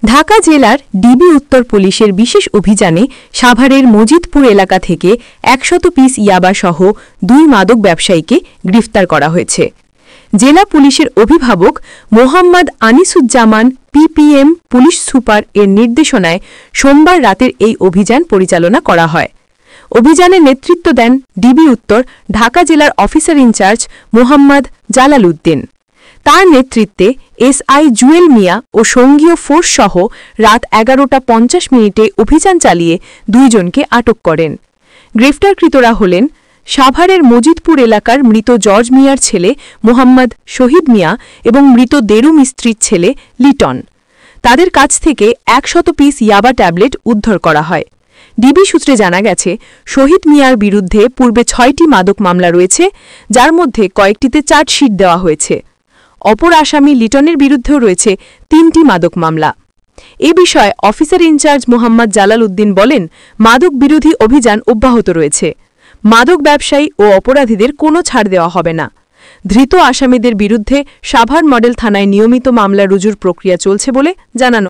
ঢাকা জেলার ডিবি উত্তর পুলিশের বিশেষ অভিযানে সাভারের মজিদপুর এলাকা থেকে ১০০ পিস ইয়াবাসহ ২ মাদক ব্যবসায়ীকে গ্রেফতার করা হয়েছে। জেলা পুলিশের অভিভাবক Mohammad Anisuzzaman PPM police super এর নির্দেশনায় সোমবার রাতের এই অভিযান পরিচালনা করা হয়। অভিযানে নেতৃত্ব দেন ডিবি উত্তর ঢাকা জেলার অফিসার ইনচার্জ মোহাম্মদ জালাল উদ্দিন। তার নেতৃত্বে এসআই জুয়েল মিয়া ও সঙ্গীয় ফোর্স সহ রাত ১১:৫০ অভিযান চালিয়ে ২ জনকে আটক করেন। গ্রেফতারকৃতরা হলেন সাভারের মজিদপুর এলাকার মৃত জর্জ মিয়ার ছেলে মোহাম্মদ শহীদ মিয়া এবং মৃত দেরু মিস্ত্রির ছেলে লিটন। তাদের কাছ থেকে ১০০ পিস ইয়াবা ট্যাবলেট উদ্ধার করা হয়। ডিবি সূত্রে জানা গেছে, শহীদ মিয়ার বিরুদ্ধে পূর্বে ৬টি মাদক মামলা রয়েছে, যার মধ্যে কয়েকটিতে চার্জশিট দেওয়া হয়েছে। অপর আসামি লিটনের বিরুদ্ধেও রয়েছে ৩টি মাদক মামলা। এ বিষয়ে অফিসার ইনচার্জ মোহাম্মদ জালাল উদ্দিন বলেন, মাদক বিরোধী অভিযান অব্যাহত রয়েছে। মাদক ব্যবসায়ী ও অপরাধীদের কোনো ছাড় দেওয়া হবে না। ধৃত আসামিদের বিরুদ্ধে সাভার মডেল থানায় নিয়মিত মামলা রুজুর প্রক্রিয়া চলছে বলে জানানো